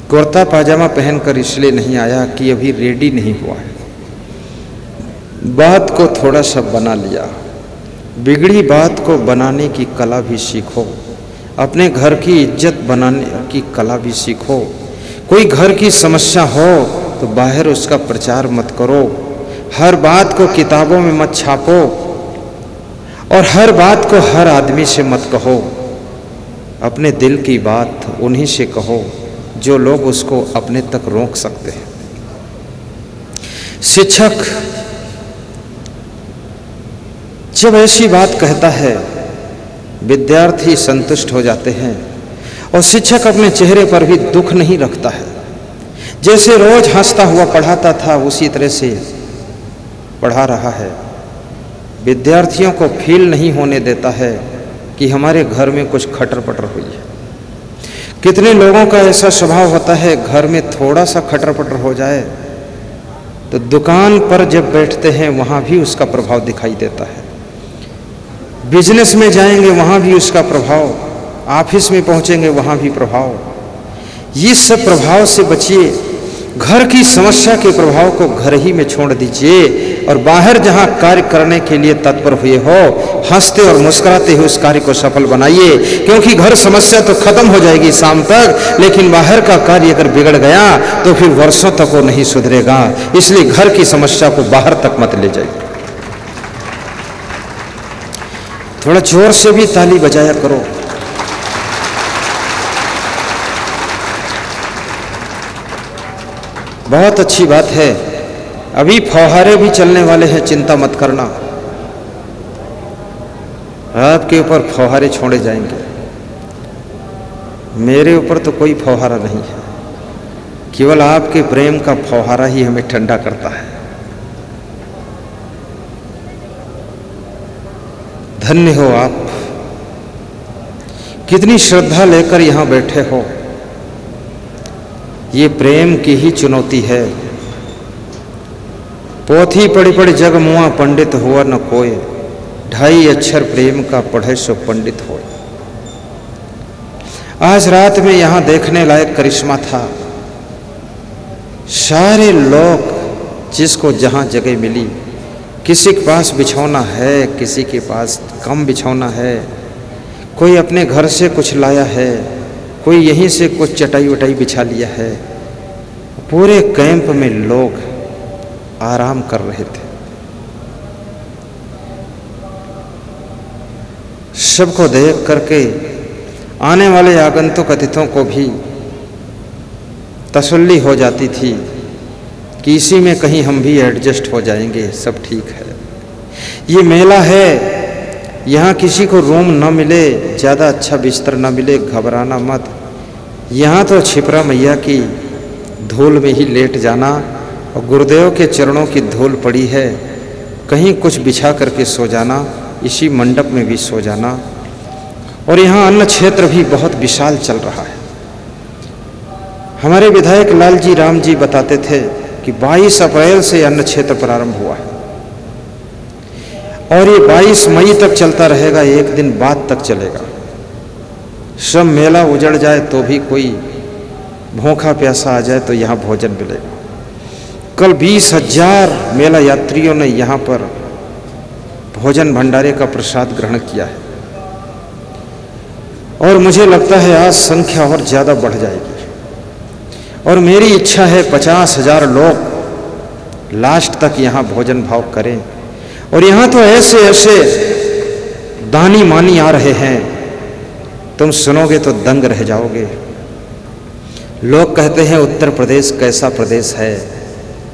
कुर्ता पाजामा पहनकर इसलिए नहीं आया कि अभी रेडी नहीं हुआ है। बात को थोड़ा सा बना लिया। बिगड़ी बात को बनाने की कला भी सीखो। अपने घर की इज्जत बनाने की कला भी सीखो। कोई घर की समस्या हो तो बाहर उसका प्रचार मत करो। हर बात को किताबों में मत छापो और हर बात को हर आदमी से मत कहो। अपने दिल की बात उन्हीं से कहो जो लोग उसको अपने तक रोक सकते हैं। शिक्षक जब ऐसी बात कहता है, विद्यार्थी संतुष्ट हो जाते हैं और शिक्षक अपने चेहरे पर भी दुख नहीं रखता है। जैसे रोज हंसता हुआ पढ़ाता था उसी तरह से पढ़ा रहा है। विद्यार्थियों को फील नहीं होने देता है कि हमारे घर में कुछ खटर पटर हुई है। कितने लोगों का ऐसा स्वभाव होता है, घर में थोड़ा सा खटर पटर हो जाए तो दुकान पर जब बैठते हैं वहाँ भी उसका प्रभाव दिखाई देता है। बिजनेस में जाएंगे वहाँ भी उसका प्रभाव, ऑफिस में पहुँचेंगे वहाँ भी प्रभाव। ये सब प्रभाव से बचिए। घर की समस्या के प्रभाव को घर ही में छोड़ दीजिए और बाहर जहाँ कार्य करने के लिए तत्पर हुए हो, हंसते और मुस्कुराते हुए उस कार्य को सफल बनाइए। क्योंकि घर समस्या तो खत्म हो जाएगी शाम तक, लेकिन बाहर का कार्य अगर बिगड़ गया तो फिर वर्षों तक वो नहीं सुधरेगा। इसलिए घर की समस्या को बाहर तक मत ले जाइए। थोड़ा जोर से भी ताली बजाया करो। बहुत अच्छी बात है। अभी फौहारे भी चलने वाले हैं, चिंता मत करना। आपके ऊपर फौहारे छोड़े जाएंगे। मेरे ऊपर तो कोई फौहारा नहीं है, केवल आपके प्रेम का फौहारा ही हमें ठंडा करता है। धन्य हो आप, कितनी श्रद्धा लेकर यहां बैठे हो। ये प्रेम की ही चुनौती है। पोथी पढ़ी पढ़ी जग मुआ, पंडित हुआ न कोय। 2.5 अक्षर प्रेम का पढ़े सो पंडित हो। आज रात में यहां देखने लायक करिश्मा था। सारे लोग जिसको जहां जगह मिली, किसी के पास बिछौना है, किसी के पास कम बिछौना है, कोई अपने घर से कुछ लाया है, कोई यहीं से कुछ चटाई वटाई बिछा लिया है। पूरे कैंप में लोग आराम कर रहे थे। सबको देख करके आने वाले आगंतुक अतिथियों को भी तसल्ली हो जाती थी कि इसी में कहीं हम भी एडजस्ट हो जाएंगे, सब ठीक है। ये मेला है, यहाँ किसी को रूम न मिले, ज़्यादा अच्छा बिस्तर न मिले, घबराना मत। यहाँ तो छिपरा मैया की धूल में ही लेट जाना और गुरुदेव के चरणों की धूल पड़ी है, कहीं कुछ बिछा करके सो जाना, इसी मंडप में भी सो जाना। और यहाँ अन्न क्षेत्र भी बहुत विशाल चल रहा है। हमारे विधायक लालजी राम जी बताते थे कि 22 अप्रैल से अन्न क्षेत्र प्रारंभ हुआ है और ये 22 मई तक चलता रहेगा, एक दिन बाद तक चलेगा। सब मेला उजड़ जाए तो भी कोई भूखा प्यासा आ जाए तो यहाँ भोजन मिलेगा। कल 20,000 मेला यात्रियों ने यहाँ पर भोजन भंडारे का प्रसाद ग्रहण किया है और मुझे लगता है आज संख्या और ज़्यादा बढ़ जाएगी। और मेरी इच्छा है 50,000 लोग लास्ट तक यहाँ भोजन भाव करें। और यहाँ तो ऐसे ऐसे दानी मानी आ रहे हैं, तुम सुनोगे तो दंग रह जाओगे। लोग कहते हैं उत्तर प्रदेश कैसा प्रदेश है।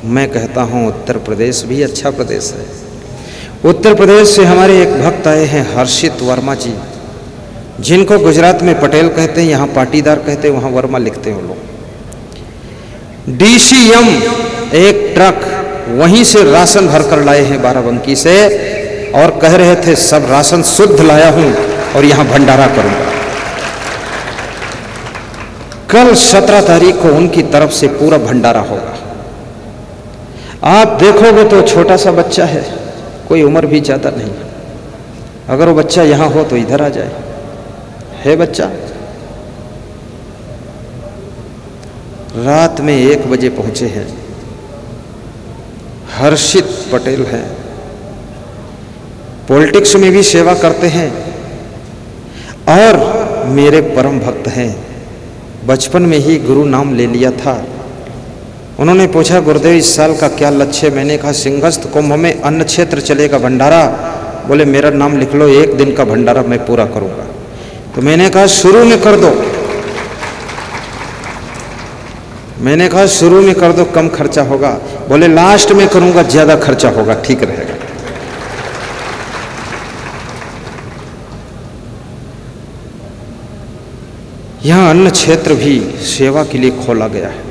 मैं कहता हूँ उत्तर प्रदेश भी अच्छा प्रदेश है। उत्तर प्रदेश से हमारे एक भक्त आए हैं, हर्षित वर्मा जी, जिनको गुजरात में पटेल कहते हैं, यहाँ पाटीदार कहते हैं, वहाँ वर्मा लिखते हैं वो लोग। DCM एक ट्रक वहीं से राशन भरकर लाए हैं बाराबंकी से और कह रहे थे सब राशन शुद्ध लाया हूं और यहां भंडारा करूंगा। कल 17 तारीख को उनकी तरफ से पूरा भंडारा होगा। आप देखोगे तो छोटा सा बच्चा है, कोई उम्र भी ज्यादा नहीं। अगर वो बच्चा यहां हो तो इधर आ जाए। है बच्चा? रात में 1 बजे पहुंचे हैं। हर्षित पटेल हैं, पॉलिटिक्स में भी सेवा करते हैं और मेरे परम भक्त हैं। बचपन में ही गुरु नाम ले लिया था। उन्होंने पूछा, गुरुदेव इस साल का क्या लक्ष्य है? मैंने कहा, सिंहस्थ कुंभ में अन्न क्षेत्र चलेगा भंडारा। बोले मेरा नाम लिख लो, 1 दिन का भंडारा मैं पूरा करूंगा। तो मैंने कहा शुरू में कर दो। मैंने कहा शुरू में कर दो, कम खर्चा होगा। बोले लास्ट में करूंगा, ज्यादा खर्चा होगा, ठीक रहेगा। यहां अन्न क्षेत्र भी सेवा के लिए खोला गया है।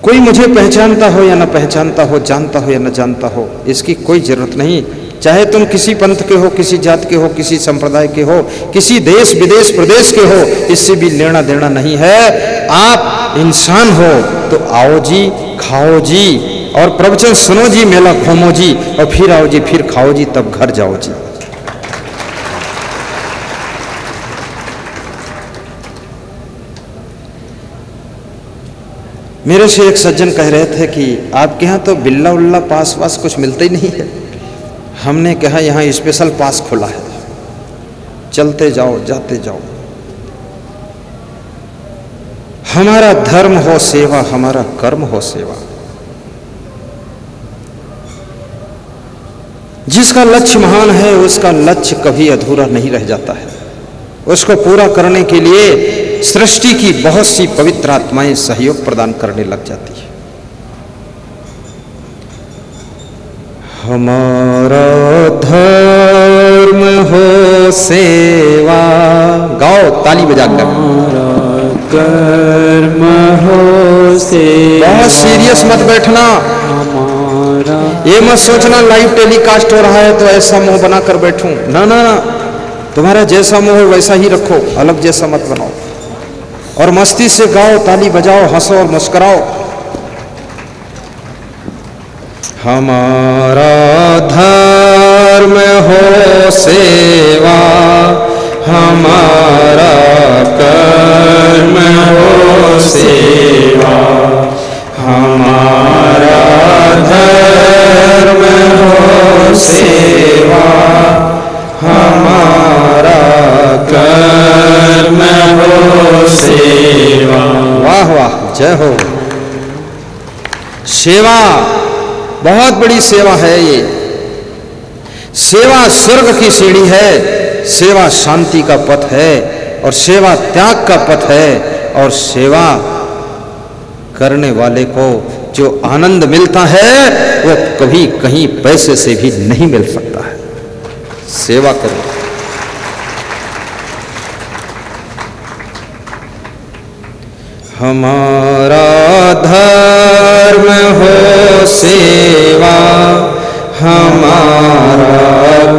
कोई मुझे पहचानता हो या न पहचानता हो, जानता हो या न जानता हो, इसकी कोई जरूरत नहीं। चाहे तुम किसी पंथ के हो, किसी जात के हो, किसी संप्रदाय के हो, किसी देश विदेश प्रदेश के हो, इससे भी लेना देना नहीं है। आप इंसान हो तो आओ जी, खाओ जी, और प्रवचन सुनो जी, मेला घूमो जी, और फिर आओ जी, फिर खाओ जी, तब घर जाओ जी। मेरे से एक सज्जन कह रहे थे कि आपके यहाँ तो बिल्ला उल्ला पास वास कुछ मिलता ही नहीं है। हमने कहा यहाँ स्पेशल पास खुला है, चलते जाओ, जाते जाओ। हमारा धर्म हो सेवा, हमारा कर्म हो सेवा। जिसका लक्ष्य महान है उसका लक्ष्य कभी अधूरा नहीं रह जाता है। उसको पूरा करने के लिए सृष्टि की बहुत सी पवित्र आत्माएं सहयोग प्रदान करने लग जाती है। हमारा धर्म हो सेवा, गाओ ताली बजाकर। हमारा कर्म हो सेवा। बहुत सीरियस मत बैठना, हमारा ये मत सोचना लाइव टेलीकास्ट हो रहा है तो ऐसा मुंह बनाकर बैठूं। ना ना ना, तुम्हारा जैसा मुंह है वैसा ही रखो, अलग जैसा मत बनाओ। और मस्ती से गाओ, ताली बजाओ, हंसो और मुस्कुराओ। हमारा धर्म हो सेवा, हमारा कर्म हो सेवा, हमारा धर्म हो सेवा, हमारा कर्म हो सेवा। वाह वाह, जय हो। सेवा बहुत बड़ी सेवा है। ये सेवा स्वर्ग की सीढ़ी है, सेवा शांति का पथ है, और सेवा त्याग का पथ है। और सेवा करने वाले को जो आनंद मिलता है वो कभी कहीं पैसे से भी नहीं मिल सकता है। सेवा करो। हमारा धर्म हो सेवा, हमारा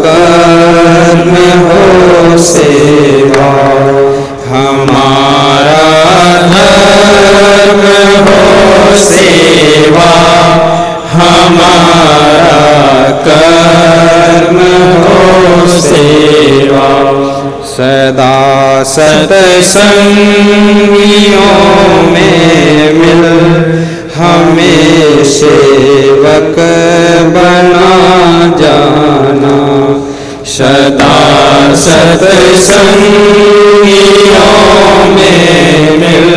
कर्म हो सेवा, हमारा धर्म हो सेवा, हमारा कर्म हो सेवा। सदा सत्संगियों में मिल हमें सेवक बना जाना। सदा सत्संगियों में मिल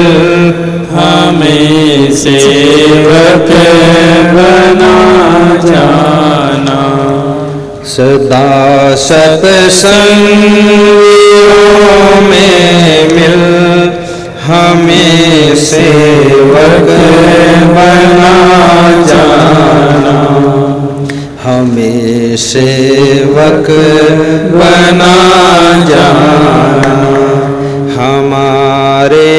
हमें सेवक बना जाना। सदा सत्संगियों में मिल हमें सेवक बना जाना। हमें सेवक बना जाना। हमारे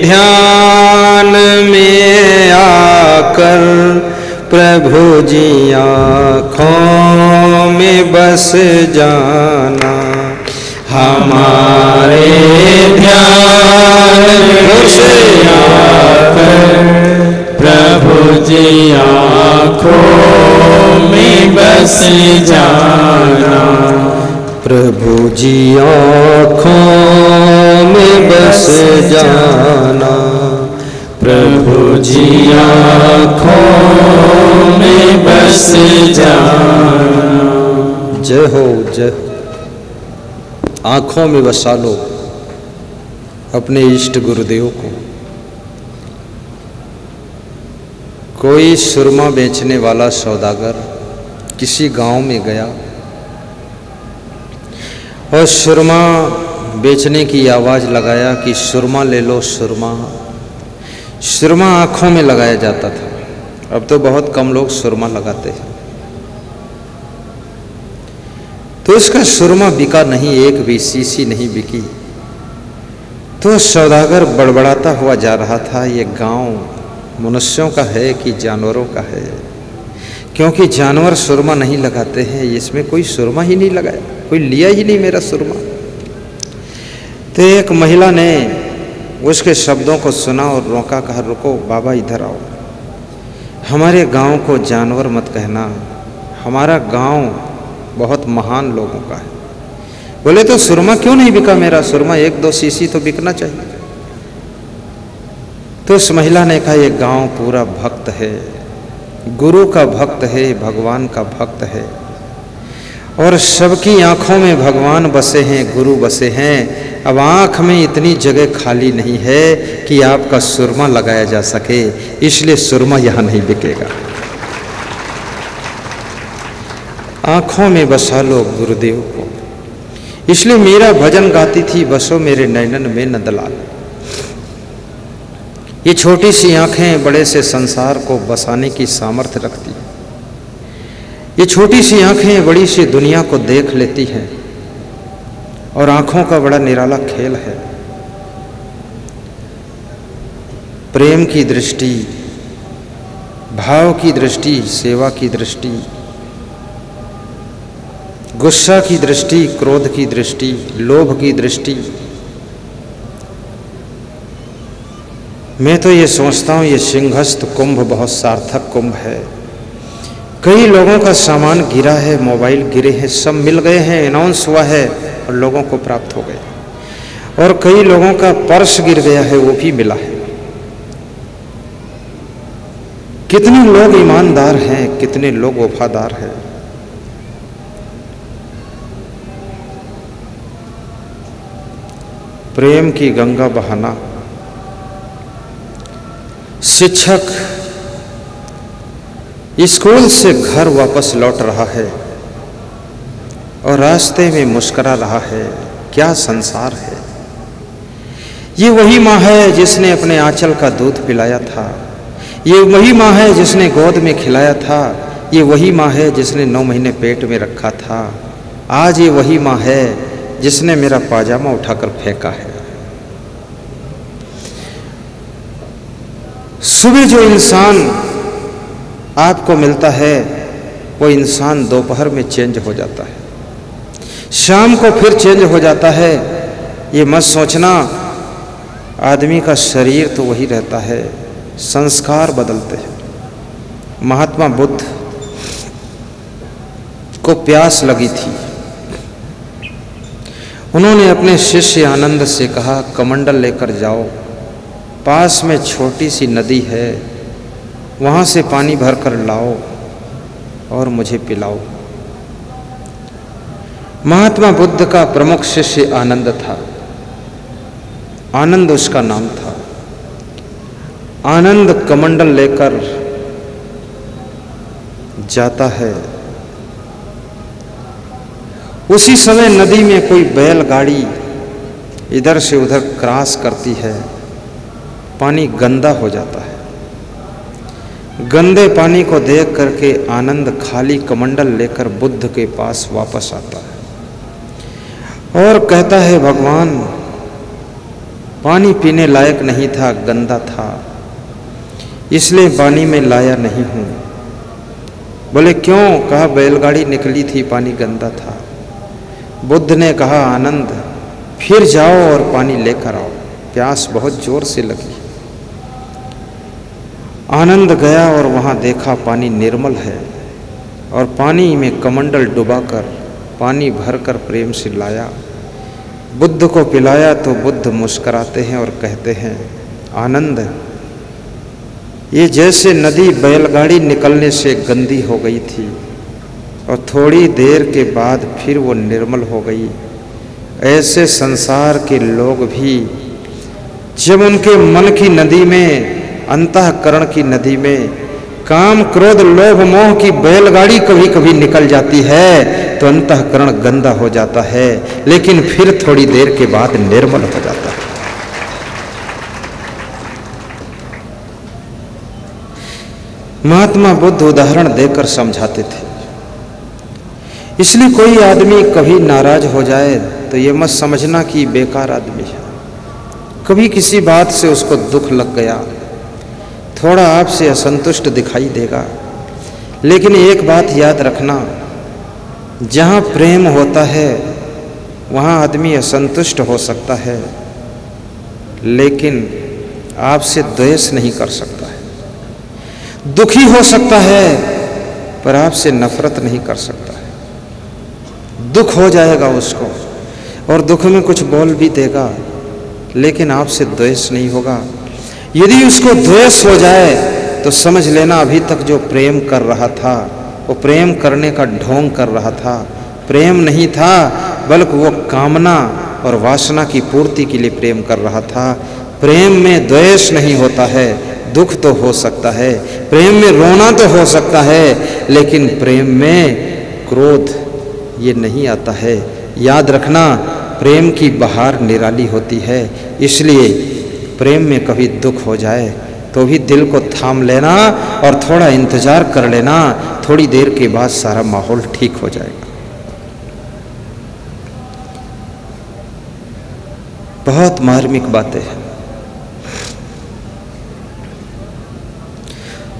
ध्यान में आकर प्रभु जी आँखों में बस जाना। हमारे ध्यान में आकर प्रभु जी आँखों में बस जाना। प्रभु जी आँखों में बस जाना। जी आँखों में बस जाना। जय हो जय हो। आँखों में बसा लो अपने इष्ट गुरुदेव को। कोई सुरमा बेचने वाला सौदागर किसी गांव में गया और सुरमा बेचने की आवाज़ लगाया कि सुरमा ले लो सुरमा। सुरमा आँखों में लगाया जाता था, अब तो बहुत कम लोग सुरमा लगाते हैं। तो इसका सुरमा बिका नहीं, एक भी शीशी नहीं बिकी। तो सौदागर बड़बड़ाता हुआ जा रहा था, ये गांव मनुष्यों का है कि जानवरों का है, क्योंकि जानवर सुरमा नहीं लगाते हैं, इसमें कोई सुरमा ही नहीं लगाया, कोई लिया ही नहीं मेरा सुरमा। तो एक महिला ने उसके शब्दों को सुना और रोका, कहा रुको बाबा इधर आओ, हमारे गांव को जानवर मत कहना, हमारा गांव बहुत महान लोगों का है। बोले तो सुरमा क्यों नहीं बिका मेरा सुरमा, एक दो शीशी तो बिकना चाहिए। तो उस महिला ने कहा ये गांव पूरा भक्त है, गुरु का भक्त है, भगवान का भक्त है, और सबकी आंखों में भगवान बसे हैं, गुरु बसे हैं। अब आंख में इतनी जगह खाली नहीं है कि आपका सुरमा लगाया जा सके, इसलिए सुरमा यहाँ नहीं बिकेगा। आंखों में बसा लो गुरुदेव को। इसलिए मीरा भजन गाती थी, बसो मेरे नैनन में नंदलाल। ये छोटी सी आंखें बड़े से संसार को बसाने की सामर्थ्य रखती हैं। ये छोटी सी आंखें बड़ी सी दुनिया को देख लेती हैं, और आंखों का बड़ा निराला खेल है। प्रेम की दृष्टि, भाव की दृष्टि, सेवा की दृष्टि, गुस्सा की दृष्टि, क्रोध की दृष्टि, लोभ की दृष्टि। मैं तो ये सोचता हूँ ये सिंहस्थ कुंभ बहुत सार्थक कुंभ है। कई लोगों का सामान गिरा है, मोबाइल गिरे हैं, सब मिल गए हैं, अनाउंस हुआ है और लोगों को प्राप्त हो गए। और कई लोगों का पर्स गिर गया है, वो भी मिला है। कितने लोग ईमानदार हैं, कितने लोग वफादार हैं। प्रेम की गंगा बहाना। शिक्षक स्कूल से घर वापस लौट रहा है और रास्ते में मुस्कुरा रहा है। क्या संसार है। ये वही माँ है जिसने अपने आंचल का दूध पिलाया था, ये वही माँ है जिसने गोद में खिलाया था, ये वही माँ है जिसने 9 महीने पेट में रखा था। आज ये वही माँ है जिसने मेरा पाजामा उठाकर फेंका है। सुबह जो इंसान आपको मिलता है वो इंसान दोपहर में चेंज हो जाता है, शाम को फिर चेंज हो जाता है। ये मत सोचना आदमी का शरीर तो वही रहता है, संस्कार बदलते हैं। महात्मा बुद्ध को प्यास लगी थी, उन्होंने अपने शिष्य आनंद से कहा कमंडल लेकर जाओ, पास में छोटी सी नदी है, वहाँ से पानी भरकर लाओ और मुझे पिलाओ। महात्मा बुद्ध का प्रमुख शिष्य आनंद था, आनंद उसका नाम था। आनंद कमंडल लेकर जाता है। उसी समय नदी में कोई बैलगाड़ी इधर से उधर क्रॉस करती है, पानी गंदा हो जाता है। गंदे पानी को देख करके आनंद खाली कमंडल लेकर बुद्ध के पास वापस आता है और कहता है भगवान पानी पीने लायक नहीं था, गंदा था, इसलिए पानी में लाया नहीं हूँ। बोले क्यों? कहा बैलगाड़ी निकली थी, पानी गंदा था। बुद्ध ने कहा आनंद फिर जाओ और पानी लेकर आओ, प्यास बहुत जोर से लगी। आनंद गया और वहाँ देखा पानी निर्मल है और पानी में कमंडल डुबाकर पानी भरकर प्रेम से लाया, बुद्ध को पिलाया। तो बुद्ध मुस्कराते हैं और कहते हैं आनंद ये जैसे नदी बैलगाड़ी निकलने से गंदी हो गई थी और थोड़ी देर के बाद फिर वो निर्मल हो गई, ऐसे संसार के लोग भी जब उनके मन की नदी में, अंतःकरण की नदी में काम क्रोध लोभ मोह की बैलगाड़ी कभी कभी निकल जाती है तो अंतःकरण गंदा हो जाता है, लेकिन फिर थोड़ी देर के बाद निर्मल हो जाता है। महात्मा बुद्ध उदाहरण देकर समझाते थे। इसलिए कोई आदमी कभी नाराज हो जाए तो ये मत समझना कि बेकार आदमी है। कभी किसी बात से उसको दुख लग गया, थोड़ा आपसे असंतुष्ट दिखाई देगा, लेकिन एक बात याद रखना, जहाँ प्रेम होता है वहाँ आदमी असंतुष्ट हो सकता है, लेकिन आपसे द्वेष नहीं कर सकता है। दुखी हो सकता है पर आपसे नफरत नहीं कर सकता है। दुख हो जाएगा उसको और दुख में कुछ बोल भी देगा, लेकिन आपसे द्वेष नहीं होगा। यदि उसको द्वेष हो जाए तो समझ लेना अभी तक जो प्रेम कर रहा था वो प्रेम करने का ढोंग कर रहा था, प्रेम नहीं था, बल्कि वो कामना और वासना की पूर्ति के लिए प्रेम कर रहा था। प्रेम में द्वेष नहीं होता है, दुख तो हो सकता है, प्रेम में रोना तो हो सकता है, लेकिन प्रेम में क्रोध ये नहीं आता है। याद रखना, प्रेम की बहार निराली होती है, इसलिए प्रेम में कभी दुख हो जाए तो भी दिल को थाम लेना और थोड़ा इंतजार कर लेना, थोड़ी देर के बाद सारा माहौल ठीक हो जाएगा। बहुत मार्मिक बातें हैं।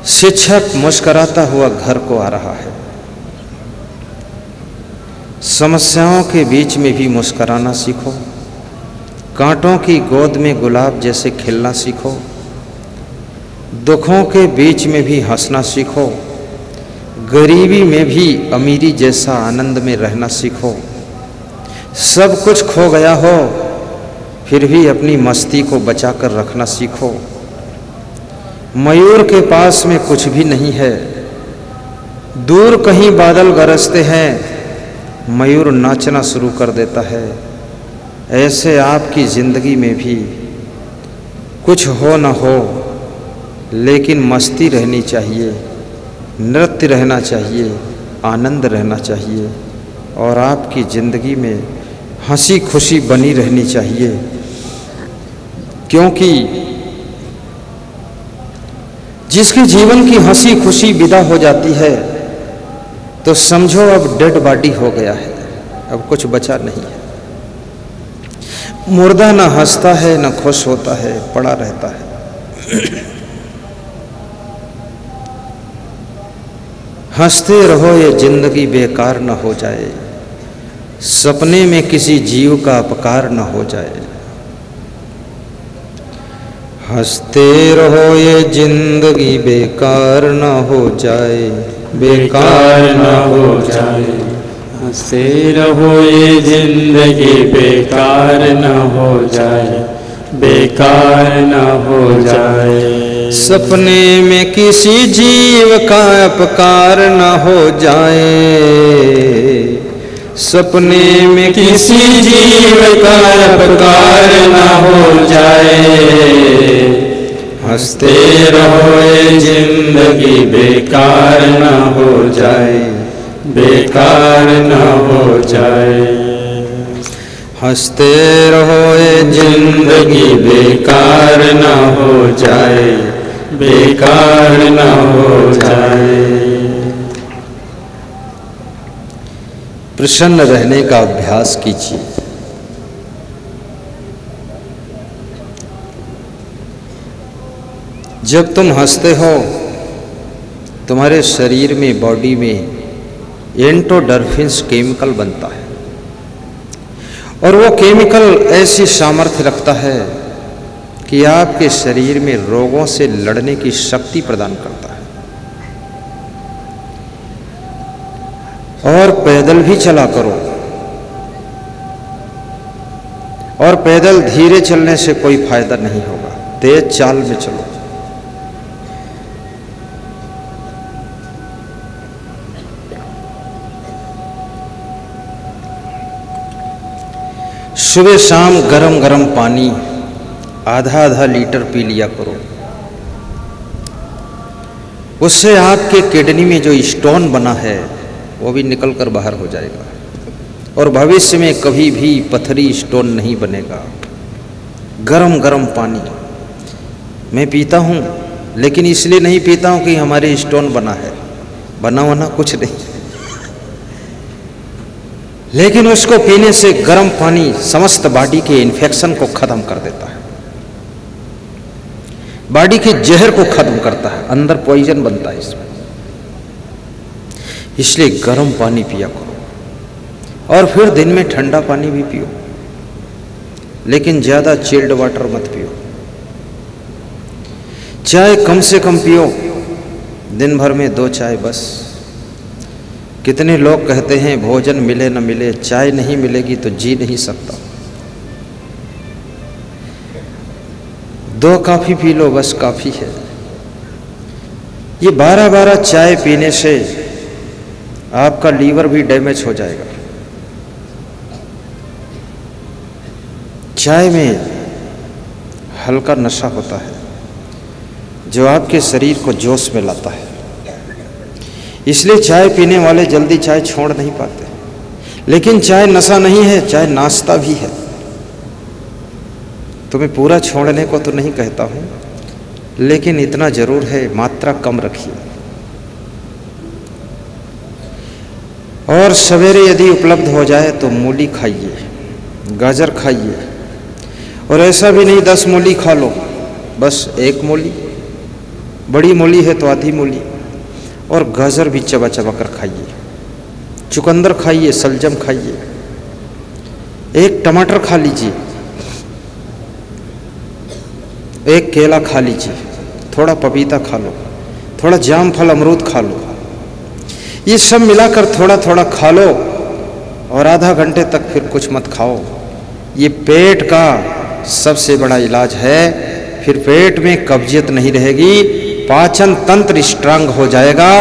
शिक्षक मुस्कुराता हुआ घर को आ रहा है। समस्याओं के बीच में भी मुस्कुराना सीखो, कांटों की गोद में गुलाब जैसे खिलना सीखो, दुखों के बीच में भी हंसना सीखो, गरीबी में भी अमीरी जैसा आनंद में रहना सीखो। सब कुछ खो गया हो फिर भी अपनी मस्ती को बचाकर रखना सीखो। मयूर के पास में कुछ भी नहीं है, दूर कहीं बादल गरजते हैं, मयूर नाचना शुरू कर देता है। ऐसे आपकी जिंदगी में भी कुछ हो न हो, लेकिन मस्ती रहनी चाहिए, नृत्य रहना चाहिए, आनंद रहना चाहिए और आपकी जिंदगी में हंसी खुशी बनी रहनी चाहिए। क्योंकि जिसके जीवन की हंसी खुशी विदा हो जाती है तो समझो अब डेड बॉडी हो गया है, अब कुछ बचा नहीं है। मुर्दा न हंसता है न खुश होता है, पड़ा रहता है। हंसते रहो ये जिंदगी बेकार न हो जाए, सपने में किसी जीव का अपकार न हो जाए। हंसते रहो ये जिंदगी बेकार न हो जाए, बेकार न हो जाए। हंसते रहो ये जिंदगी बेकार न हो जाए, बेकार न हो जाए। सपने में किसी जीव का अपकार न हो जाए, सपने में किसी जीव का अपकार न हो जाए। हंसते रहो ये जिंदगी बेकार न हो जाए, बेकार न हो जाए। हंसते रहो ये जिंदगी बेकार न हो जाए, बेकार न हो जाए। प्रसन्न रहने का अभ्यास कीजिए। जब तुम हंसते हो तुम्हारे शरीर में, बॉडी में एंडोर्फिन्स केमिकल बनता है और वो केमिकल ऐसी सामर्थ्य रखता है कि आपके शरीर में रोगों से लड़ने की शक्ति प्रदान करता है। और पैदल भी चला करो, और पैदल धीरे चलने से कोई फायदा नहीं होगा, तेज चाल में चलो। सुबह शाम गरम गरम पानी आधा आधा लीटर पी लिया करो। उससे आपके किडनी में जो स्टोन बना है वो भी निकल कर बाहर हो जाएगा और भविष्य में कभी भी पथरी स्टोन नहीं बनेगा। गरम गरम पानी मैं पीता हूँ, लेकिन इसलिए नहीं पीता हूँ कि हमारे स्टोन बना है, बना कुछ नहीं, लेकिन उसको पीने से गर्म पानी समस्त बॉडी के इन्फेक्शन को खत्म कर देता है, बॉडी के जहर को खत्म करता है, अंदर पॉइजन बनता है इसमें। इसलिए गर्म पानी पिया करो और फिर दिन में ठंडा पानी भी पियो, लेकिन ज़्यादा चिल्ड वाटर मत पियो। चाय कम से कम पियो, दिन भर में 2 चाय बस। कितने लोग कहते हैं भोजन मिले न मिले, चाय नहीं मिलेगी तो जी नहीं सकता। 2 कॉफ़ी पी लो बस, काफ़ी है। ये 12-12 चाय पीने से आपका लीवर भी डैमेज हो जाएगा। चाय में हल्का नशा होता है जो आपके शरीर को जोश में लाता है, इसलिए चाय पीने वाले जल्दी चाय छोड़ नहीं पाते। लेकिन चाय नशा नहीं है, चाय नाश्ता भी है। तुम्हें पूरा छोड़ने को तो नहीं कहता हूँ, लेकिन इतना जरूर है, मात्रा कम रखिए। और सवेरे यदि उपलब्ध हो जाए तो मूली खाइए, गाजर खाइए, और ऐसा भी नहीं 10 मूली खा लो, बस 1 मूली, बड़ी मूली है तो आधी मूली, और गाजर भी चबा चबा कर खाइए। चुकंदर खाइए, सलजम खाइए, 1 टमाटर खा लीजिए, 1 केला खा लीजिए, थोड़ा पपीता खा लो, थोड़ा जाम फल अमरूद खा लो। ये सब मिलाकर थोड़ा थोड़ा खा लो और आधा घंटे तक फिर कुछ मत खाओ। ये पेट का सबसे बड़ा इलाज है। फिर पेट में कब्जियत नहीं रहेगी, पाचन तंत्र स्ट्रांग हो जाएगा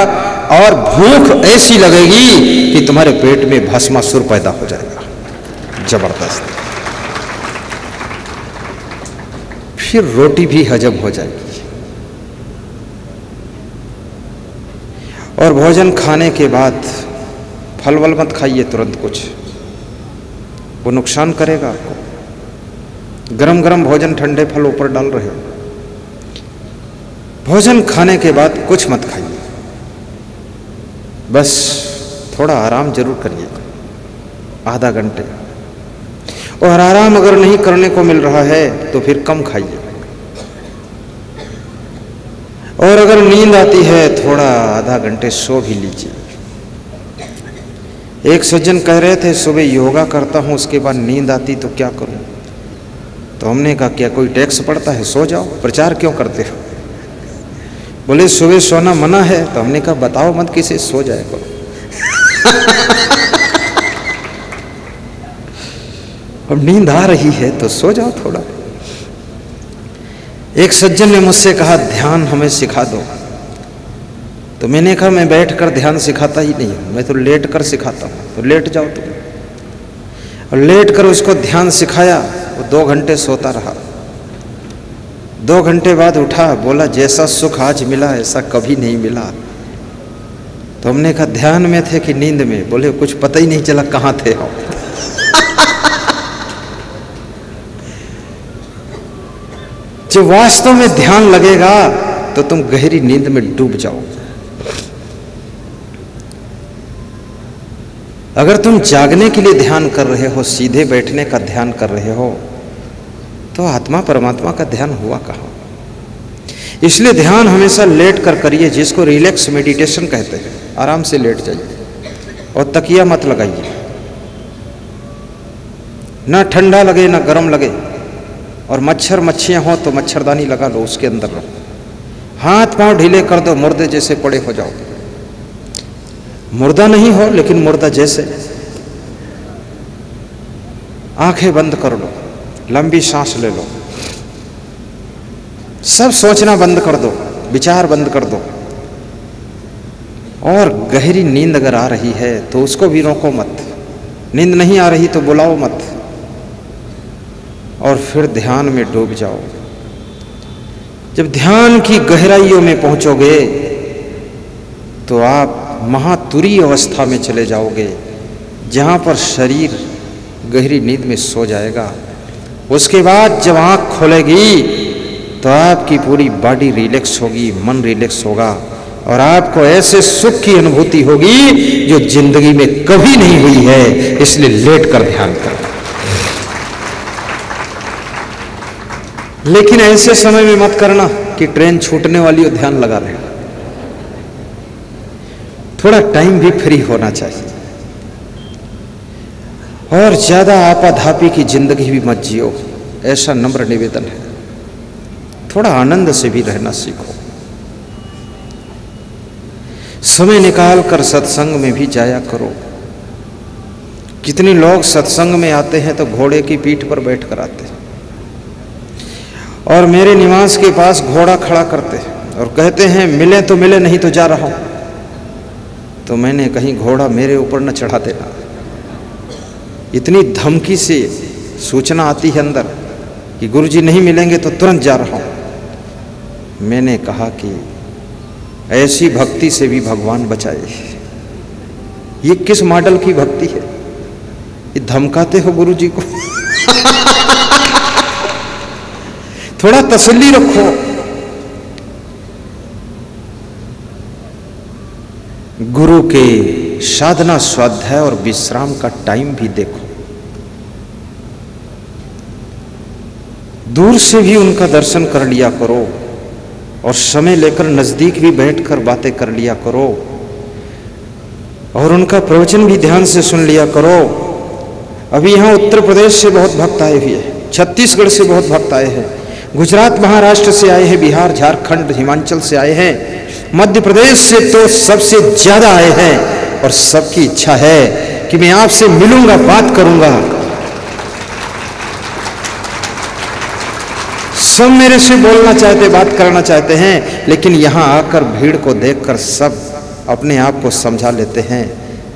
और भूख ऐसी लगेगी कि तुम्हारे पेट में भस्मासुर पैदा हो जाएगा, जबरदस्त। फिर रोटी भी हजम हो जाएगी। और भोजन खाने के बाद फल वल मत खाइए तुरंत कुछ, वो नुकसान करेगा आपको। गरम गरम भोजन, ठंडे फल ऊपर डाल रहे हो। भोजन खाने के बाद कुछ मत खाइए, बस थोड़ा आराम जरूर करिए, आधा घंटे। और आराम अगर नहीं करने को मिल रहा है तो फिर कम खाइए। और अगर नींद आती है थोड़ा आधा घंटे सो भी लीजिए। एक सज्जन कह रहे थे सुबह योगा करता हूँ, उसके बाद नींद आती तो क्या करूँ? तो हमने कहा क्या कोई टैक्स पड़ता है, सो जाओ, प्रचार क्यों करते हो? बोले सुबह सोना मना है। तो हमने कहा बताओ मत किसे, सो जाए करो। अब नींद आ रही है तो सो जाओ थोड़ा। एक सज्जन ने मुझसे कहा ध्यान हमें सिखा दो। तो मैंने कहा मैं बैठकर ध्यान सिखाता ही नहीं हूँ, मैं तो लेट कर सिखाता हूँ। तो लेट जाओ तुम। और लेट कर उसको ध्यान सिखाया, वो 2 घंटे सोता रहा। 2 घंटे बाद उठा, बोला जैसा सुख आज मिला ऐसा कभी नहीं मिला। तो हमने कहा ध्यान में थे कि नींद में? बोले कुछ पता ही नहीं चला कहाँ थे हम। जब वास्तव में ध्यान लगेगा तो तुम गहरी नींद में डूब जाओ। अगर तुम जागने के लिए ध्यान कर रहे हो, सीधे बैठने का ध्यान कर रहे हो, तो आत्मा परमात्मा का ध्यान हुआ कहाँ? इसलिए ध्यान हमेशा लेट कर करिए, जिसको रिलैक्स मेडिटेशन कहते हैं। आराम से लेट जाइए और तकिया मत लगाइए, ना ठंडा लगे ना गर्म लगे। और मच्छर मच्छियाँ हो तो मच्छरदानी लगा लो, उसके अंदर रहो। हाथ पांव ढीले कर दो, मुर्दे जैसे पड़े हो जाओ। मुर्दा नहीं हो लेकिन मुर्दा जैसे। आंखें बंद कर लो, लंबी सांस ले लो, सब सोचना बंद कर दो, विचार बंद कर दो। और गहरी नींद अगर आ रही है तो उसको भी रोको मत। नींद नहीं आ रही तो बुलाओ मत, और फिर ध्यान में डूब जाओ। जब ध्यान की गहराइयों में पहुंचोगे तो आप महातुरी अवस्था में चले जाओगे, जहां पर शरीर गहरी नींद में सो जाएगा। उसके बाद जब आंख खोलेगी तो आपकी पूरी बॉडी रिलैक्स होगी, मन रिलैक्स होगा और आपको ऐसे सुख की अनुभूति होगी जो जिंदगी में कभी नहीं हुई है। इसलिए लेट कर ध्यान करो। लेकिन ऐसे समय में मत करना कि ट्रेन छूटने वाली हो, ध्यान लगा रहे। थोड़ा टाइम भी फ्री होना चाहिए और ज्यादा आपाधापी की जिंदगी भी मत जियो, ऐसा नम्र निवेदन है। थोड़ा आनंद से भी रहना सीखो। समय निकाल कर सत्संग में भी जाया करो। कितने लोग सत्संग में आते हैं तो घोड़े की पीठ पर बैठ कर आते हैं और मेरे निवास के पास घोड़ा खड़ा करते हैं और कहते हैं मिले तो मिले, नहीं तो जा रहा हूं। तो मैंने कहीं घोड़ा मेरे ऊपर न चढ़ा देना। इतनी धमकी से सूचना आती है अंदर कि गुरुजी नहीं मिलेंगे तो तुरंत जा रहा हूं। मैंने कहा कि ऐसी भक्ति से भी भगवान बचाए। ये किस मॉडल की भक्ति है? ये धमकाते हो गुरुजी को। थोड़ा तसल्ली रखो। गुरु के साधना, स्वाध्याय और विश्राम का टाइम भी देखो। दूर से भी उनका दर्शन कर लिया करो और समय लेकर नजदीक भी बैठकर बातें कर लिया करो और उनका प्रवचन भी ध्यान से सुन लिया करो। अभी यहाँ उत्तर प्रदेश से बहुत भक्त आए हुए हैं, छत्तीसगढ़ से बहुत भक्त आए हैं, गुजरात महाराष्ट्र से आए हैं, बिहार झारखंड हिमाचल से आए हैं, मध्य प्रदेश से तो सबसे ज्यादा आए हैं और सबकी इच्छा है कि मैं आपसे मिलूंगा, बात करूंगा। सब मेरे से बोलना चाहते, बात करना चाहते हैं, लेकिन यहां आकर भीड़ को देखकर सब अपने आप को समझा लेते हैं।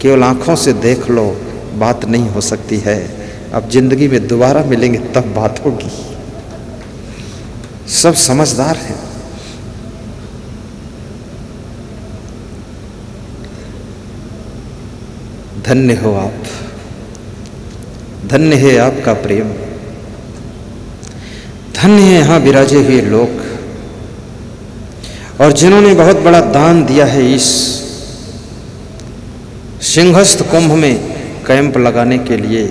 केवल आंखों से देख लो, बात नहीं हो सकती है। अब जिंदगी में दोबारा मिलेंगे तब बात होगी। सब समझदार हैं। धन्य हो आप, धन्य है आपका प्रेम, धन्य है यहां विराजे हुए लोग और जिन्होंने बहुत बड़ा दान दिया है। इस सिंहस्थ कुंभ में कैंप लगाने के लिए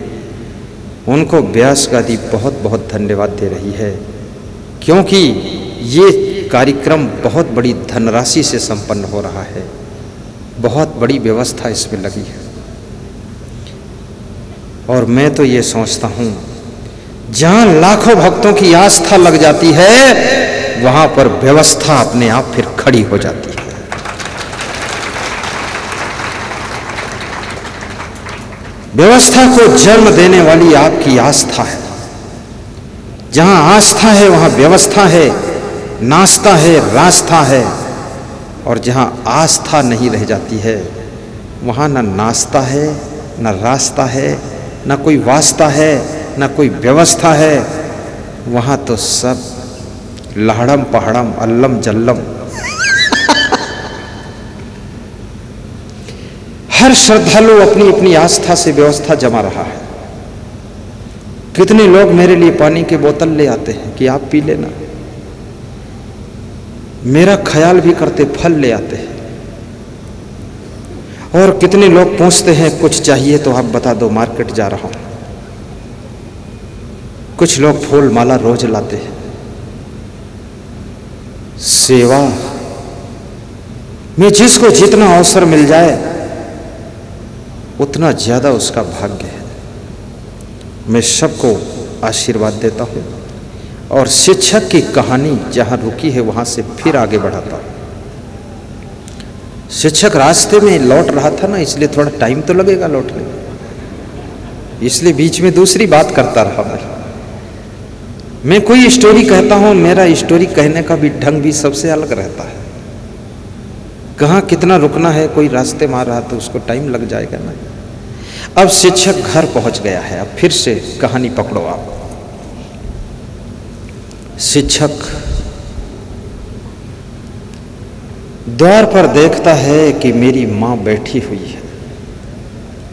उनको व्यास गादी बहुत बहुत धन्यवाद दे रही है, क्योंकि ये कार्यक्रम बहुत बड़ी धनराशि से संपन्न हो रहा है। बहुत बड़ी व्यवस्था इसमें लगी है और मैं तो ये सोचता हूं जहां लाखों भक्तों की आस्था लग जाती है वहां पर व्यवस्था अपने आप फिर खड़ी हो जाती है। व्यवस्था को जन्म देने वाली आपकी आस्था है। जहां आस्था है वहां व्यवस्था है, नाश्ता है, रास्ता है। और जहां आस्था नहीं रह जाती है वहां न नाश्ता है, न रास्ता है, न कोई वास्ता है, न कोई व्यवस्था है। वहां तो सब लहड़म पहाड़म, अल्लम जल्लम। हर श्रद्धालु अपनी अपनी आस्था से व्यवस्था जमा रहा है। कितने लोग मेरे लिए पानी की बोतल ले आते हैं कि आप पी लेना। मेरा ख्याल भी करते, फल ले आते हैं। और कितने लोग पूछते हैं कुछ चाहिए तो आप बता दो, मार्केट जा रहा हूं। कुछ लोग फूल माला रोज लाते हैं। सेवा में जिसको जितना अवसर मिल जाए उतना ज्यादा उसका भाग्य है। मैं सबको आशीर्वाद देता हूं और शिक्षक की कहानी जहां रुकी है वहां से फिर आगे बढ़ाता हूं। शिक्षक रास्ते में लौट रहा था ना, इसलिए थोड़ा टाइम तो लगेगा लौटने में, इसलिए बीच में दूसरी बात करता रहा। मैं कोई स्टोरी कहता हूं, मेरा स्टोरी कहने का भी ढंग भी सबसे अलग रहता है। कहाँ कितना रुकना है, कोई रास्ते में आ रहा तो उसको टाइम लग जाएगा ना। अब शिक्षक घर पहुंच गया है, अब फिर से कहानी पकड़ो आप। शिक्षक द्वार पर देखता है कि मेरी माँ बैठी हुई है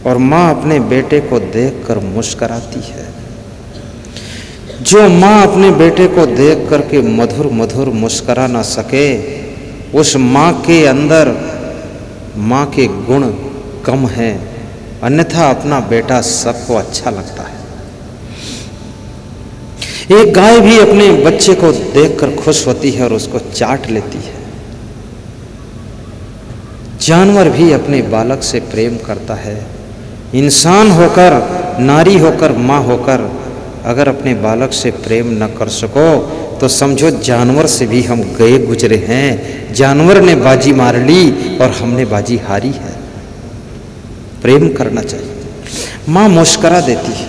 और माँ अपने बेटे को देखकर मुस्कराती है। जो माँ अपने बेटे को देख करके मधुर मधुर मुस्करा ना सके, उस माँ के अंदर माँ के गुण कम हैं, अन्यथा अपना बेटा सबको अच्छा लगता है। एक गाय भी अपने बच्चे को देखकर खुश होती है और उसको चाट लेती है। जानवर भी अपने बालक से प्रेम करता है। इंसान होकर, नारी होकर, माँ होकर अगर अपने बालक से प्रेम न कर सको तो समझो जानवर से भी हम गए गुजरे हैं। जानवर ने बाजी मार ली और हमने बाजी हारी है। प्रेम करना चाहिए। माँ मुस्करा देती है,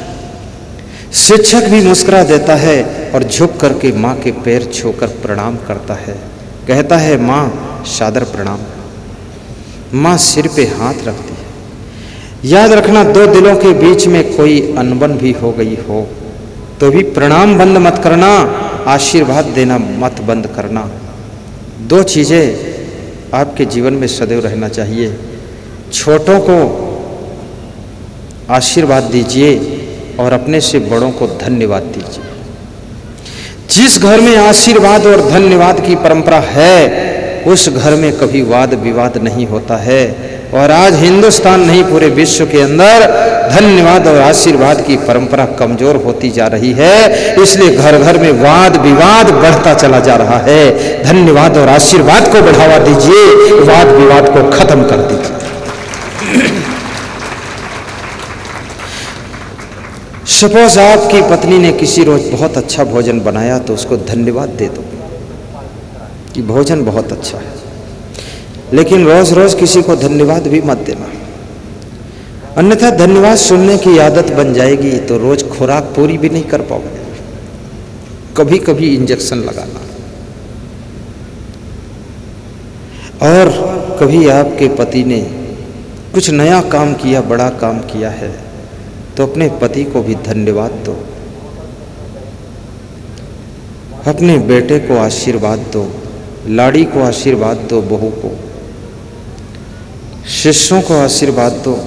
शिक्षक भी मुस्करा देता है और झुक करके माँ के पैर छूकर प्रणाम करता है, कहता है माँ सादर प्रणाम। माँ सिर पे हाथ रखती है। याद रखना, दो दिलों के बीच में कोई अनबन भी हो गई हो तो भी प्रणाम बंद मत करना, आशीर्वाद देना मत बंद करना। दो चीज़ें आपके जीवन में सदैव रहना चाहिए। छोटों को आशीर्वाद दीजिए और अपने से बड़ों को धन्यवाद दीजिए। जिस घर में आशीर्वाद और धन्यवाद की परंपरा है उस घर में कभी वाद विवाद नहीं होता है। और आज हिंदुस्तान नहीं, पूरे विश्व के अंदर धन्यवाद और आशीर्वाद की परंपरा कमजोर होती जा रही है। इसलिए घर घर में वाद विवाद बढ़ता चला जा रहा है। धन्यवाद और आशीर्वाद को बढ़ावा दीजिए, वाद विवाद को खत्म कर दीजिए। सपोज आपकी पत्नी ने किसी रोज बहुत अच्छा भोजन बनाया तो उसको धन्यवाद दे दो कि भोजन बहुत अच्छा है, लेकिन रोज रोज किसी को धन्यवाद भी मत देना, अन्यथा धन्यवाद सुनने की आदत बन जाएगी तो रोज खुराक पूरी भी नहीं कर पाओगे। कभी कभी इंजेक्शन लगाना। और कभी आपके पति ने कुछ नया काम किया, बड़ा काम किया है तो अपने पति को भी धन्यवाद दो। अपने बेटे को आशीर्वाद दो, लाड़ी को आशीर्वाद दो, बहू को, शिष्यों को आशीर्वाद दो।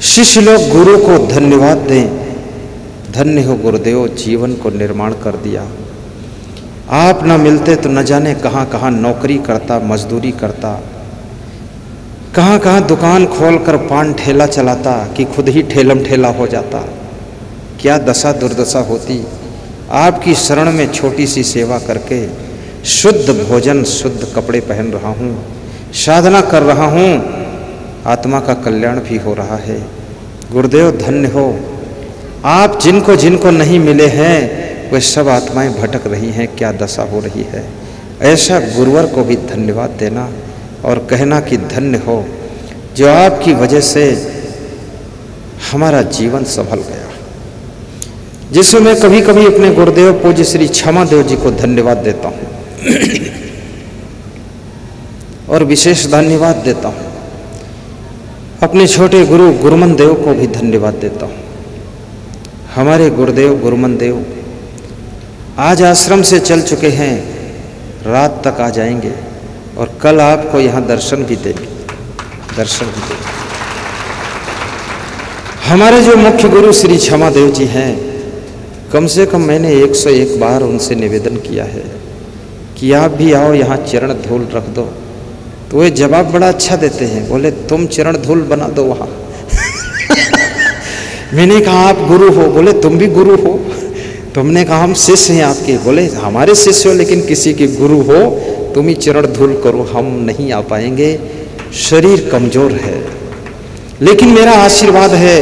शिष्य लोग गुरु को धन्यवाद दें, धन्य हो गुरुदेव, जीवन को निर्माण कर दिया। आप ना मिलते तो न जाने कहाँ कहाँ नौकरी करता, मजदूरी करता, कहाँ कहाँ दुकान खोलकर पान ठेला चलाता कि खुद ही ठेलम ठेला हो जाता। क्या दशा दुर्दशा होती। आपकी शरण में छोटी सी सेवा करके शुद्ध भोजन, शुद्ध कपड़े पहन रहा हूँ, साधना कर रहा हूँ, आत्मा का कल्याण भी हो रहा है। गुरुदेव धन्य हो। आप जिनको जिनको नहीं मिले हैं वे सब आत्माएं भटक रही हैं, क्या दशा हो रही है। ऐसा गुरुवर को भी धन्यवाद देना और कहना कि धन्य हो जो आपकी वजह से हमारा जीवन संभल गया। जिसमें मैं कभी कभी अपने गुरुदेव पूज्य श्री क्षमादेव जी को धन्यवाद देता हूँ और विशेष धन्यवाद देता हूँ। अपने छोटे गुरु गुरुमन देव को भी धन्यवाद देता हूँ। हमारे गुरुदेव गुरुमन देव आज आश्रम से चल चुके हैं, रात तक आ जाएंगे और कल आपको यहाँ दर्शन भी देंगे। हमारे जो मुख्य गुरु श्री क्षमादेव जी हैं, कम से कम मैंने 101 बार उनसे निवेदन किया है कि आप भी आओ यहाँ चरण धूल रख दो, तो वे जवाब बड़ा अच्छा देते हैं, बोले तुम चरण धूल बना दो वहाँ। मैंने कहा आप गुरु हो, बोले तुम भी गुरु हो। तुमने कहा हम शिष्य हैं आपके, बोले हमारे शिष्य हो लेकिन किसी के गुरु हो, तुम ही चरण धूल करो, हम नहीं आ पाएंगे, शरीर कमजोर है। लेकिन मेरा आशीर्वाद है,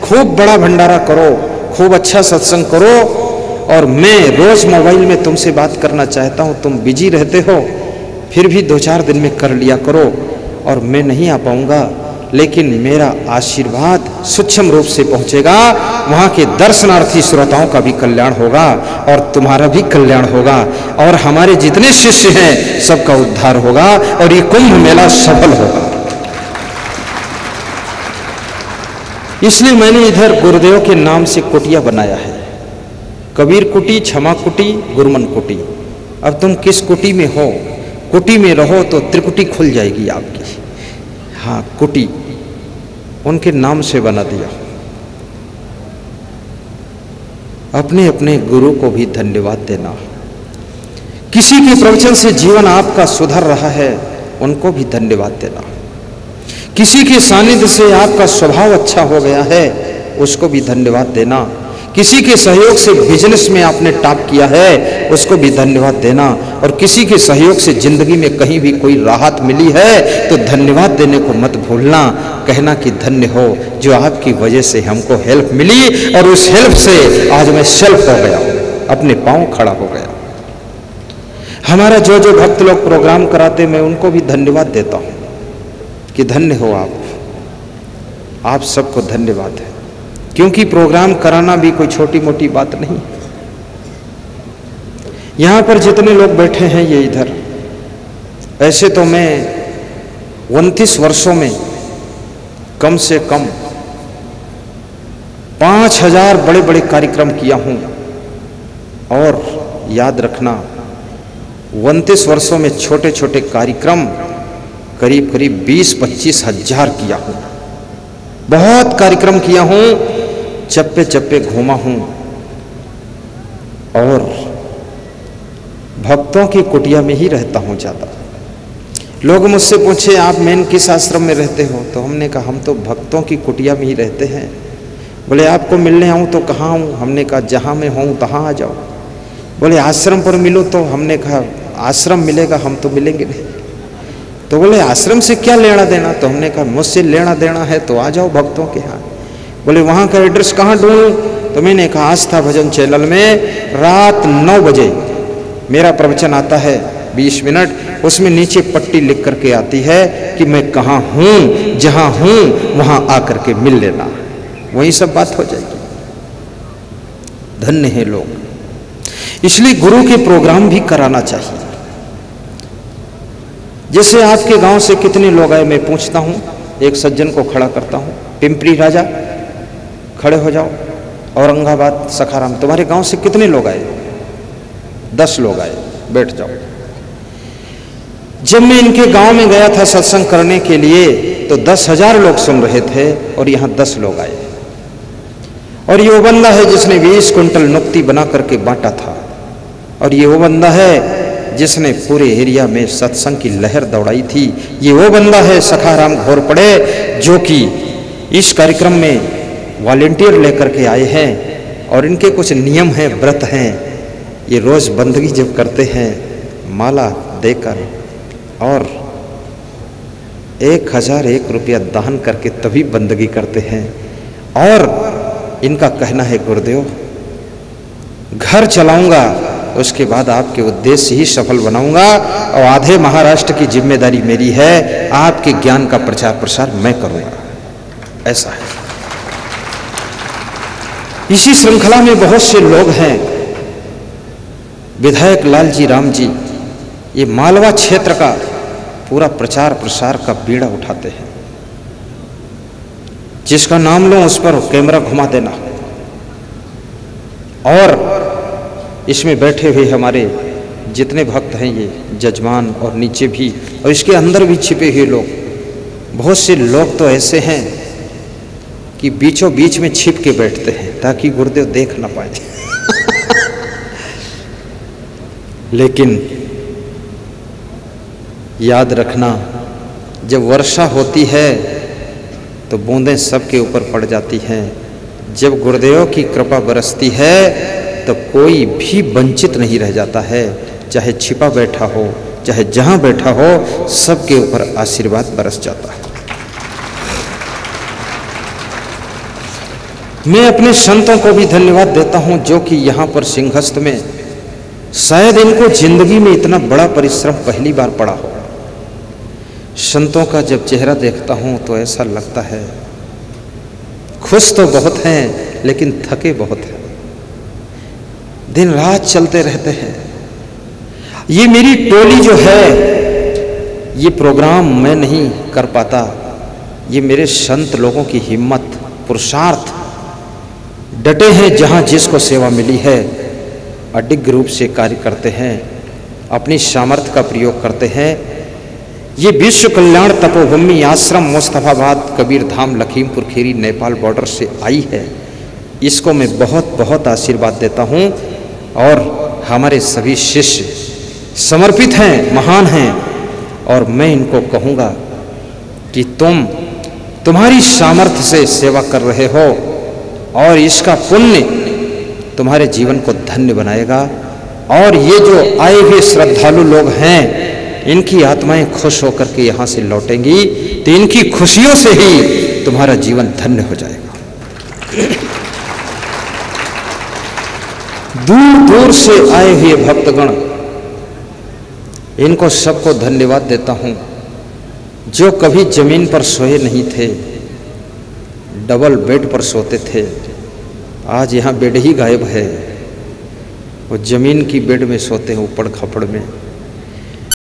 खूब बड़ा भंडारा करो, खूब अच्छा सत्संग करो। और मैं रोज मोबाइल में तुमसे बात करना चाहता हूँ, तुम बिजी रहते हो, फिर भी 2-4 दिन में कर लिया करो। और मैं नहीं आ पाऊंगा, लेकिन मेरा आशीर्वाद सूक्ष्म रूप से पहुंचेगा, वहाँ के दर्शनार्थी श्रोताओं का भी कल्याण होगा और तुम्हारा भी कल्याण होगा और हमारे जितने शिष्य हैं सबका उद्धार होगा और ये कुंभ मेला सफल होगा। इसलिए मैंने इधर गुरुदेव के नाम से कुटिया बनाया है। कबीर कुटी, क्षमा कुटी, गुरमन कुटी। अब तुम किस कुटी में हो? कुटी में रहो तो त्रिकुटी खुल जाएगी आपकी। हाँ, कुटी उनके नाम से बना दिया। अपने अपने गुरु को भी धन्यवाद देना। किसी के प्रवचन से जीवन आपका सुधर रहा है, उनको भी धन्यवाद देना। किसी के सानिध्य से आपका स्वभाव अच्छा हो गया है, उसको भी धन्यवाद देना। किसी के सहयोग से बिजनेस में आपने टॉप किया है, उसको भी धन्यवाद देना। और किसी के सहयोग से जिंदगी में कहीं भी कोई राहत मिली है तो धन्यवाद देने को मत भूलना। कहना कि धन्य हो जो आपकी वजह से हमको हेल्प मिली और उस हेल्प से आज मैं सेल्फ हो गया, अपने पांव खड़ा हो गया। हमारा जो जो भक्त लोग प्रोग्राम कराते, मैं उनको भी धन्यवाद देता हूं कि धन्य हो आप सबको धन्यवाद है। क्योंकि प्रोग्राम कराना भी कोई छोटी मोटी बात नहीं। यहां पर जितने लोग बैठे हैं ये इधर, ऐसे तो मैं 29 वर्षों में कम से कम 5000 बड़े बड़े कार्यक्रम किया हूं। और याद रखना 29 वर्षों में छोटे छोटे कार्यक्रम करीब करीब 20-25 हजार किया हूं। बहुत कार्यक्रम किया हूं, चप्पे चप्पे घूमा हूं। और भक्तों की कुटिया में ही रहता हूं ज्यादा। लोग मुझसे पूछे आप मेन किस आश्रम में रहते हो, तो हमने कहा हम तो भक्तों की कुटिया में ही रहते हैं। बोले आपको मिलने आऊं तो कहाँ आऊं? हमने कहा जहां मैं हूं तहां आ जाओ। बोले आश्रम पर मिलो, तो हमने कहा आश्रम मिलेगा, हम तो मिलेंगे नहीं। तो बोले आश्रम से क्या लेना देना? तो हमने कहा मुझसे लेना देना है तो आ जाओ भक्तों के यहाँ। बोले वहाँ का एड्रेस कहाँ ढूंढूं? तो मैंने कहा आस्था भजन चैनल में रात 9 बजे मेरा प्रवचन आता है 20 मिनट, उसमें नीचे पट्टी लिख करके आती है कि मैं कहाँ हूँ, जहाँ हूँ वहाँ आकर के मिल लेना, वही सब बात हो जाएगी। धन्य है लोग। इसलिए गुरु के प्रोग्राम भी कराना चाहिए। जैसे आपके गांव से कितने लोग आए, मैं पूछता हूं, एक सज्जन को खड़ा करता हूं, पिंपरी राजा खड़े हो जाओ, औरंगाबाद सखाराम, तुम्हारे गांव से कितने लोग आए? 10 लोग आए, बैठ जाओ। जब मैं इनके गांव में गया था सत्संग करने के लिए तो 10,000 लोग सुन रहे थे और यहां 10 लोग आए। और ये वो बंदा है जिसने 20 कुंटल नुक्ति बना करके बांटा था। और ये वो बंदा है जिसने पूरे एरिया में सत्संग की लहर दौड़ाई थी। ये वो बंदा है सखाराम घोरपड़े जो कि इस कार्यक्रम में वॉलेंटियर लेकर के आए हैं। और इनके कुछ नियम हैं, व्रत हैं। ये रोज बंदगी जब करते हैं माला देकर और 1001 रुपया दान करके तभी बंदगी करते हैं। और इनका कहना है गुरुदेव घर चलाऊंगा, उसके बाद आपके उद्देश्य ही सफल बनाऊंगा और आधे महाराष्ट्र की जिम्मेदारी मेरी है, आपके ज्ञान का प्रचार प्रसार मैं करूंगा। ऐसा है। इसी श्रृंखला में बहुत से लोग हैं। विधायक लालजी राम जी ये मालवा क्षेत्र का पूरा प्रचार प्रसार का बीड़ा उठाते हैं। जिसका नाम लो उस पर कैमरा घुमा देना। और इसमें बैठे हुए हमारे जितने भक्त हैं ये जजमान और नीचे भी और इसके अंदर भी छिपे हुए लोग, बहुत से लोग तो ऐसे हैं कि बीचों बीच में छिप के बैठते हैं ताकि गुरुदेव देख ना पाए। लेकिन याद रखना जब वर्षा होती है तो बूंदें सबके ऊपर पड़ जाती हैं। जब गुरुदेव की कृपा बरसती है तो कोई भी वंचित नहीं रह जाता है, चाहे छिपा बैठा हो चाहे जहां बैठा हो, सबके ऊपर आशीर्वाद बरस जाता है। मैं अपने संतों को भी धन्यवाद देता हूं जो कि यहां पर सिंहस्थ में शायद इनको जिंदगी में इतना बड़ा परिश्रम पहली बार पड़ा हो। संतों का जब चेहरा देखता हूं तो ऐसा लगता है खुश तो बहुत हैं लेकिन थके बहुत हैं, दिन रात चलते रहते हैं। ये मेरी टोली जो है ये प्रोग्राम मैं नहीं कर पाता, ये मेरे संत लोगों की हिम्मत पुरुषार्थ डटे हैं। जहां जिसको सेवा मिली है अडिग रूप से कार्य करते हैं, अपनी सामर्थ्य का प्रयोग करते हैं। ये विश्व कल्याण तपोभूमि आश्रम मुस्तफाबाद कबीर धाम लखीमपुर खीरी नेपाल बॉर्डर से आई है। इसको मैं बहुत बहुत आशीर्वाद देता हूँ और हमारे सभी शिष्य समर्पित हैं, महान हैं, और मैं इनको कहूँगा कि तुम्हारी सामर्थ्य से सेवा कर रहे हो और इसका पुण्य तुम्हारे जीवन को धन्य बनाएगा। और ये जो आए हुए श्रद्धालु लोग हैं, इनकी आत्माएं खुश होकर के यहाँ से लौटेंगी, तो इनकी खुशियों से ही तुम्हारा जीवन धन्य हो जाएगा। दूर दूर से आए हुए भक्तगण, इनको सबको धन्यवाद देता हूँ। जो कभी जमीन पर सोए नहीं थे, डबल बेड पर सोते थे, आज यहाँ बेड ही गायब है। वो जमीन की बेड में सोते हैं ऊपड़ खपड़ में।